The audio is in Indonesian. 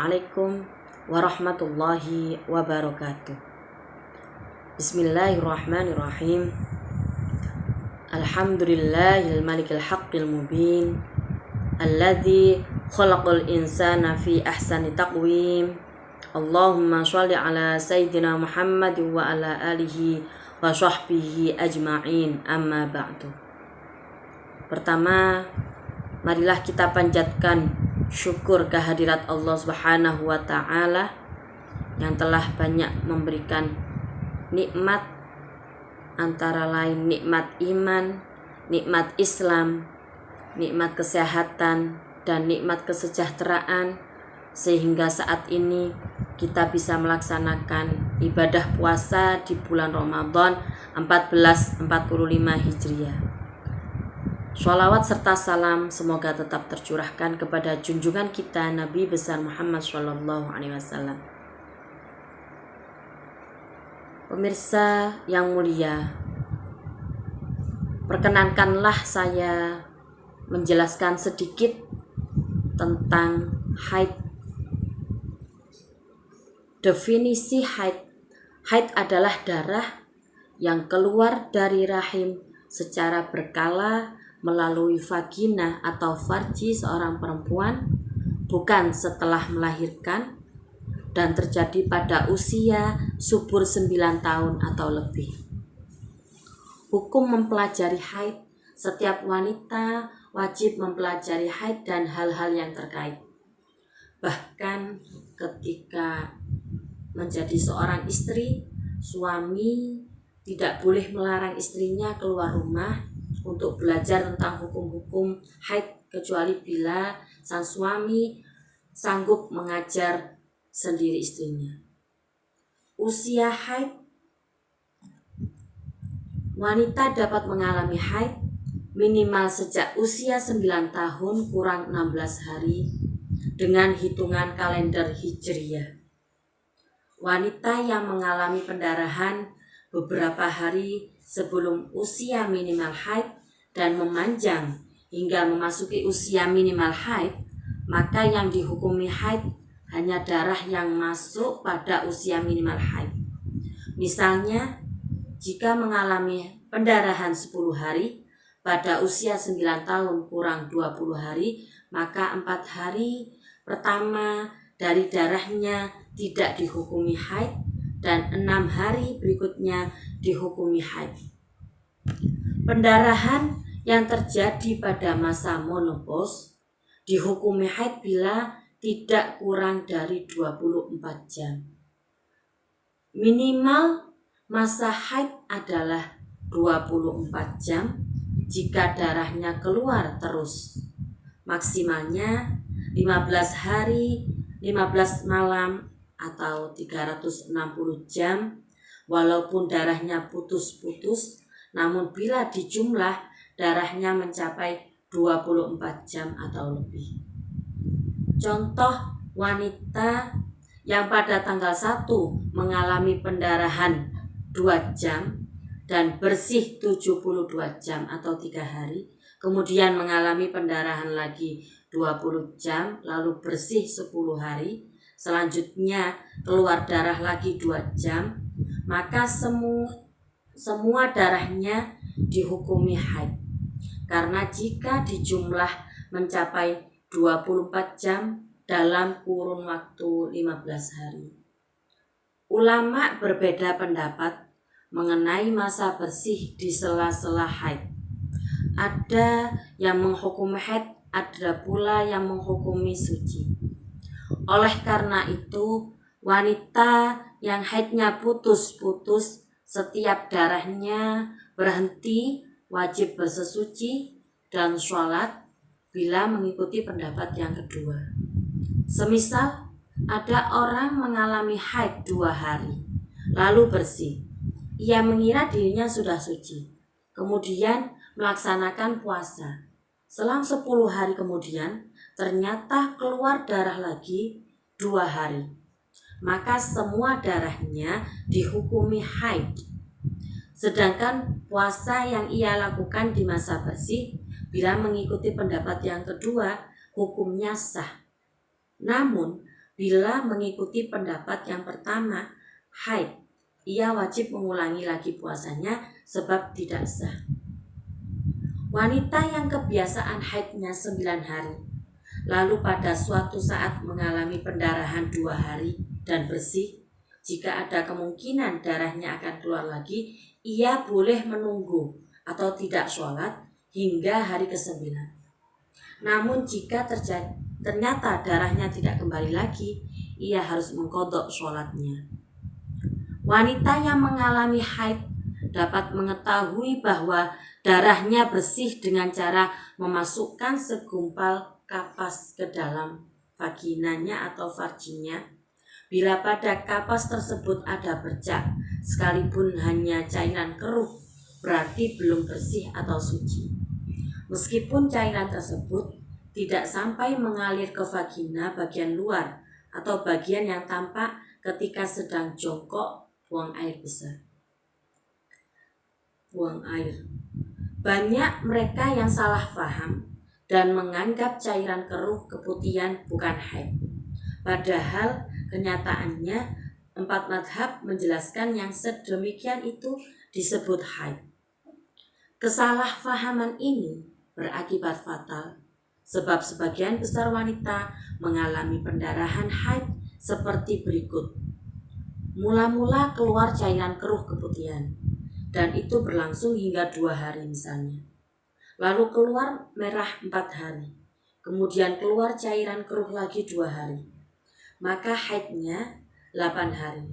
Assalamualaikum warahmatullahi wabarakatuh. Bismillahirrahmanirrahim. Alhamdulillahil malikil haqqil mubin alladzi khalaqal insana fi ahsani taqwim. Allahumma sholli ala sayyidina Muhammad wa ala alihi wa sahbihi ajma'in, amma ba'du. Pertama, marilah kita panjatkan syukur kehadirat Allah Subhanahu wa ta'ala yang telah banyak memberikan nikmat, antara lain nikmat iman, nikmat Islam, nikmat kesehatan, dan nikmat kesejahteraan, sehingga saat ini kita bisa melaksanakan ibadah puasa di bulan Ramadan 1445 Hijriah. Sholawat serta salam semoga tetap tercurahkan kepada junjungan kita Nabi besar Muhammad SAW. Pemirsa yang mulia, perkenankanlah saya menjelaskan sedikit tentang haid. Definisi haid. Haid adalah darah yang keluar dari rahim secara berkala melalui vagina atau farji seorang perempuan, bukan setelah melahirkan, dan terjadi pada usia subur 9 tahun atau lebih. Hukum mempelajari haid. Setiap wanita wajib mempelajari haid dan hal-hal yang terkait. Bahkan ketika menjadi seorang istri, suami tidak boleh melarang istrinya keluar rumah untuk belajar tentang hukum-hukum haid, kecuali bila sang suami sanggup mengajar sendiri istrinya. Usia haid. Wanita dapat mengalami haid minimal sejak usia 9 tahun kurang 16 hari dengan hitungan kalender Hijriah. Wanita yang mengalami pendarahan beberapa hari sebelum usia minimal haid dan memanjang hingga memasuki usia minimal haid, maka yang dihukumi haid hanya darah yang masuk pada usia minimal haid. Misalnya, jika mengalami pendarahan 10 hari pada usia 9 tahun kurang 20 hari, maka 4 hari pertama dari darahnya tidak dihukumi haid dan 6 hari berikutnya dihukumi haid. Pendarahan yang terjadi pada masa menopause dihukumi haid bila tidak kurang dari 24 jam. Minimal masa haid adalah 24 jam jika darahnya keluar terus. Maksimalnya 15 hari, 15 malam atau 360 jam, walaupun darahnya putus-putus, namun bila dijumlah darahnya mencapai 24 jam atau lebih. Contoh wanita yang pada tanggal 1 mengalami pendarahan 2 jam dan bersih 72 jam atau 3 hari, kemudian mengalami pendarahan lagi 20 jam, lalu bersih 10 hari, selanjutnya keluar darah lagi 2 jam, maka semua darahnya dihukumi haid. Karena jika dijumlah mencapai 24 jam dalam kurun waktu 15 hari. Ulama berbeda pendapat mengenai masa bersih di sela-sela haid. Ada yang menghukumi haid, ada pula yang menghukumi suci. Oleh karena itu, wanita yang haidnya putus-putus, setiap darahnya berhenti, wajib bersesuci dan sholat bila mengikuti pendapat yang kedua. Semisal ada orang mengalami haid 2 hari, lalu bersih. Ia mengira dirinya sudah suci, kemudian melaksanakan puasa. Selang 10 hari kemudian, ternyata keluar darah lagi 2 hari. Maka semua darahnya dihukumi haid. Sedangkan puasa yang ia lakukan di masa bersih, bila mengikuti pendapat yang kedua, hukumnya sah. Namun, Bila mengikuti pendapat yang pertama, haid, ia wajib mengulangi lagi puasanya sebab tidak sah. Wanita yang kebiasaan haidnya 9 hari, lalu pada suatu saat mengalami pendarahan 2 hari dan bersih, jika ada kemungkinan darahnya akan keluar lagi, ia boleh menunggu atau tidak sholat hingga hari ke-9. Namun jika ternyata darahnya tidak kembali lagi, ia harus mengqadha sholatnya. Wanita yang mengalami haid dapat mengetahui bahwa darahnya bersih dengan cara memasukkan segumpal kapas ke dalam vaginanya atau farjinya. Bila pada kapas tersebut ada bercak, sekalipun hanya cairan keruh, berarti belum bersih atau suci. Meskipun cairan tersebut tidak sampai mengalir ke vagina bagian luar atau bagian yang tampak ketika sedang jongkok buang air besar. Buang air. Banyak mereka yang salah paham dan menganggap cairan keruh keputihan bukan haid. Padahal kenyataannya 4 mazhab menjelaskan yang sedemikian itu disebut haid. Kesalahpahaman ini berakibat fatal sebab sebagian besar wanita mengalami pendarahan haid seperti berikut. Mula-mula keluar cairan keruh keputihan dan itu berlangsung hingga 2 hari misalnya. Lalu keluar merah 4 hari. Kemudian keluar cairan keruh lagi 2 hari. Maka haidnya 8 hari.